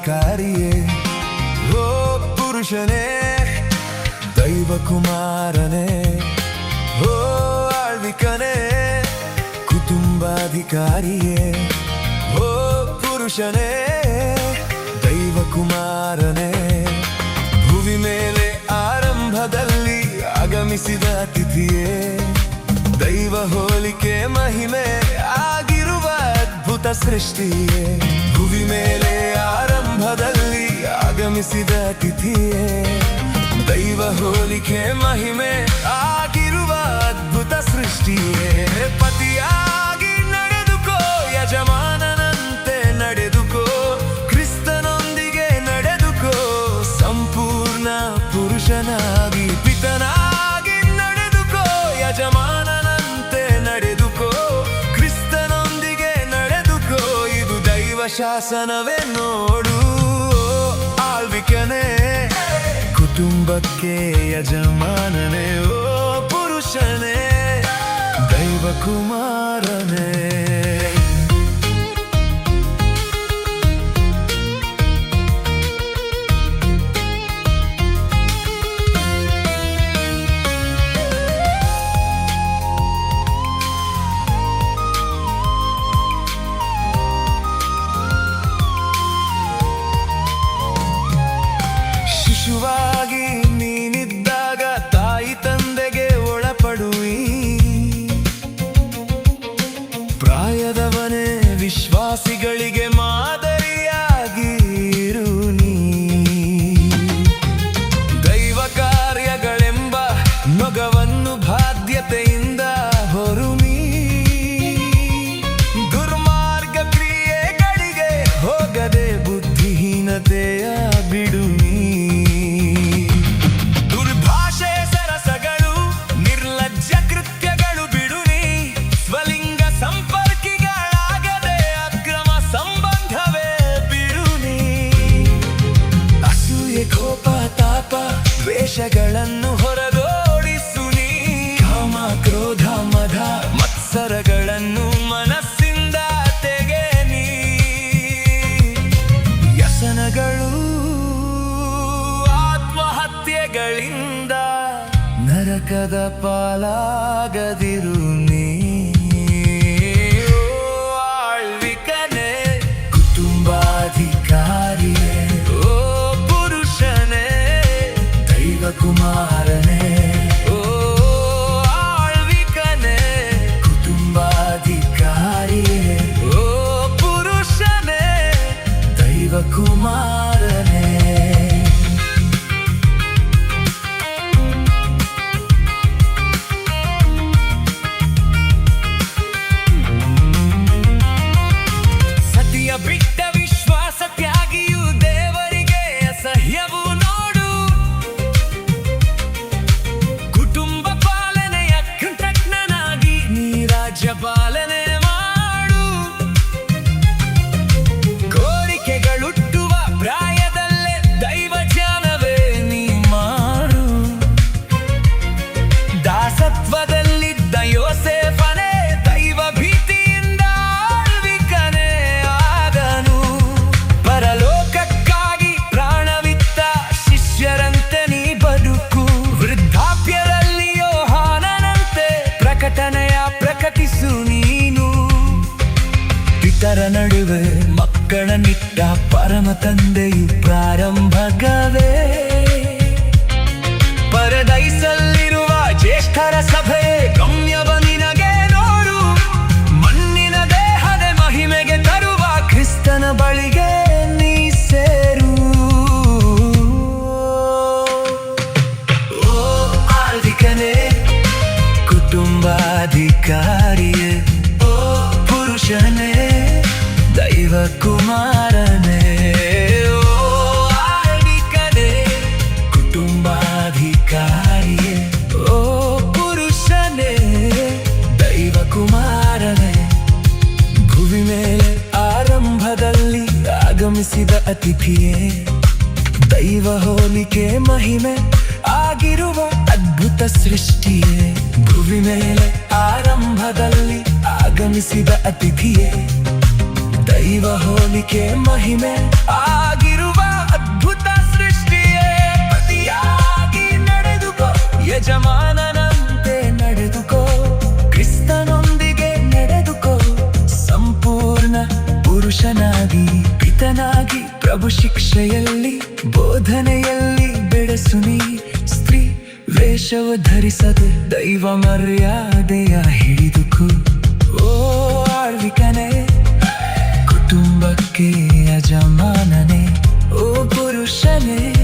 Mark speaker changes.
Speaker 1: ಕುಟುಂಬಾಧಿಕಾರಿಯೇ, ಓ ಪುರುಷನೇ ದೈವ ಕುಮಾರನೇ, ಓ ಆಳ್ವಿಕನೇ ಕುಟುಂಬಾಧಿಕಾರಿಯೇ, ಓ ಪುರುಷನೇ ದೈವ ಕುಮಾರನೇ. ಭುವಿ ಮೇಲೆ ಆರಂಭದಲ್ಲಿ ಆಗಮಿಸಿದ ಅತಿಥಿಯೇ, ದೈವ ಹೋಲಿಕೆ ಮಹಿಮೆ ಆಗಿರುವ ಅದ್ಭುತ ಸೃಷ್ಟಿಯೇ. ಭುವಿ ಮೇಲೆ ಆರಂಭದಲ್ಲಿ ಆಗಮಿಸಿದ ಅತಿಥಿಯೇ, ದೈವ ಹೋಲಿಕೆ ಮಹಿಮೆ ಆಗಿರುವ ಅದ್ಭುತ ಸೃಷ್ಟಿಯೇ. ಪತಿಯಾಗಿ ನಡೆದುಕೋ, ಯಜಮಾನನಂತೆ ನಡೆದುಕೋ, ಕ್ರಿಸ್ತನೊಂದಿಗೆ ನಡೆದುಕೋ, ಸಂಪೂರ್ಣ ಪುರುಷನಾಗಿ ಪಿತನಾಗಿ ನಡೆದುಕೋ, ಯಜಮಾನನಂತೆ ನಡೆದುಕೋ, ಕ್ರಿಸ್ತನೊಂದಿಗೆ ನಡೆದುಕೋ. ಇದು ದೈವ ಶಾಸನವೇ ನೋಡು, ಆಳ್ವಿಕನೇ ಕುಟುಂಬಕ್ಕೆ ಯಜಮಾನನೇ, ಓ ಪುರುಷನೇ ದೈವ ಕುಮಾರನೇ. ಶಿಶುವಾಗಿ ನೀನಿದ್ದಾಗ ತಾಯಿ ತಂದೆಗೆ ಒಳಪಡುವಿ, ಪ್ರಾಯದವನೇ ವಿಶ್ವಾಸಿಗಳಿಗೆ ಮಾದರಿಯಾಗಿ ಇರು ನೀ. ದೈವ ಕಾರ್ಯಗಳೆಂಬ ನೊಗವನ್ನು ಬಾಧ್ಯತೆಯಿಂದ ಹೊರುಮಿ, ದುರ್ಮಾರ್ಗ ಕ್ರಿಯೆಗಳಿಗೆ ಹೋಗದೆ ಬುದ್ಧಿಹೀನತೆಯ ಬಿಡು. ದ್ವೇಷಗಳನ್ನು ಹೊರದೋಡಿಸು ನೀ, ಕಾಮ ಕ್ರೋಧ ಮದ ಮತ್ಸರಗಳನ್ನು ಮನಸ್ಸಿಂದ ತೆಗೆ ನೀ. ವ್ಯಸನಗಳು ಆತ್ಮಹತ್ಯೆಗಳಿಂದ ನರಕದ ಪಾಲಾಗದಿರು ನೀ. ಆಳ್ವಿಕನೇ ಕುಟುಂಬಾಧಿಕಾರಿಯೇ, ಓ ಪುರುಷನೇ ದೈವ ಕುಮಾರನೇ, ಓ ಆಳ್ವಿಕನೇ ಕುಟುಂಬಾಧಿಕಾರಿಯೇ, ಓ ಪುರುಷನೇ ದೈವ ಕುಮಾರನೇ. ಸತಿಯ ಬಿಟ್ಟ ವಿಶ್ವಾಸ ತ್ಯಾಗಿಯು ದೇವರಿಗೆ ಅಸಹ್ಯವು ನೋಡು, ಕುಟುಂಬ ಪಾಲನೆಯ ಕೃತಜ್ಞನಾಗಿ ನೀ ರಾಜ್ಯ ಪಾಲನೆ ಮಾಡು. ಕೋರಿಕೆಗಳುಟ್ಟುವ ಪ್ರಾಯದಲ್ಲೇ ದೈವ ಜ್ಞಾನವೇ ನೀ ಮಾಡು. ದಾಸತ್ವದಲ್ಲಿದ್ದ ಯೋಸೇಫನೇ ದೈವ ಭೀತಿಯಿಂದ ಆಳ್ವಿಕನೇ ಆದನು. ಪರಲೋಕಕ್ಕಾಗಿ ಪ್ರಾಣವಿತ್ತ ಶಿಷ್ಯರಂತೆ ನೀ ಬದುಕು. ವೃದ್ಧಾಪ್ಯದಲ್ಲಿ ಯೋಹಾನನಂತೆ ಪ್ರಕಟಣೆಯ ಪ್ರಕಟಿಸು ನೀನು. ಪಿತರ ನಡುವೆ ಮಕ್ಕಳನ್ನಿಟ್ಟ ಪರಮ ತಂದೆಯು ಪ್ರಾರಂಭಗವೇ. ಪರದೈಸಲ್ಲಿರುವ ಜ್ಯೇಷ್ಠರ ಸಭೆ ಗಮ್ಯವ ನಿನಗೆ ನೋಡು. ಮಣ್ಣಿನ ದೇಹದ ಮಹಿಮೆಗೆ ತರುವ ಕ್ರಿಸ್ತನ ಬಳಿಗೆ ನೀ ಸೇರು. ಓ ಆಳ್ವಿಕನೇ ಕುಟುಂಬಾಧಿಕಾರಿಯೇ, ಓ ಪುರುಷನೇ ದೈವ ಕುಮಾರನೇ, ಓ ಆಳ್ವಿಕನೇ ಕುಟುಂಬಾಧಿಕಾರಿಯೇ, ಓ ಪುರುಷನೇ ದೈವ ಕುಮಾರನೇ. ಭುವಿ ಮೇಲೆ ಆರಂಭದಲ್ಲಿ ಆಗಮಿಸಿದ ಅತಿಥಿಯೇ, ದೈವ ಹೋಲಿಕೆ ಮಹಿಮೆ ಆಗಿರುವ ಅದ್ಭುತ ಸೃಷ್ಟಿಯೇ. ಭುವಿ ಮೇಲೆ ಆರಂಭದಲ್ಲಿ ಆಗಮಿಸಿದ ಅತಿಥಿಯೇ, ದೈವ ಹೋಲಿಕೆ ಮಹಿಮೆ ಆಗಿರುವ ಯಜಮಾನನಂತೆ ನಡೆದುಕೋ, ಕ್ರಿಸ್ತನೊಂದಿಗೆ ನಡೆದುಕೋ. ಸಂಪೂರ್ಣ ಪುರುಷನಾಗಿ, ಪಿತನಾಗಿ, ಪ್ರಭು ಶಿಕ್ಷೆಯಲ್ಲಿ, ಬೋಧನೆಯಲ್ಲಿ ಬೆಳೆಸು ನೀ. ಸ್ತ್ರೀ ವೇಷವ ಧರಿಸದೆ ದೈವ ಮರ್ಯಾದೆಯ ಹಿಡಿದುಕೋ. ಓ ಆಳ್ವಿಕನೇ, ಕುಟುಂಬಕ್ಕೆ ಯಜಮಾನನೇ, ಓ ಪುರುಷನೇ.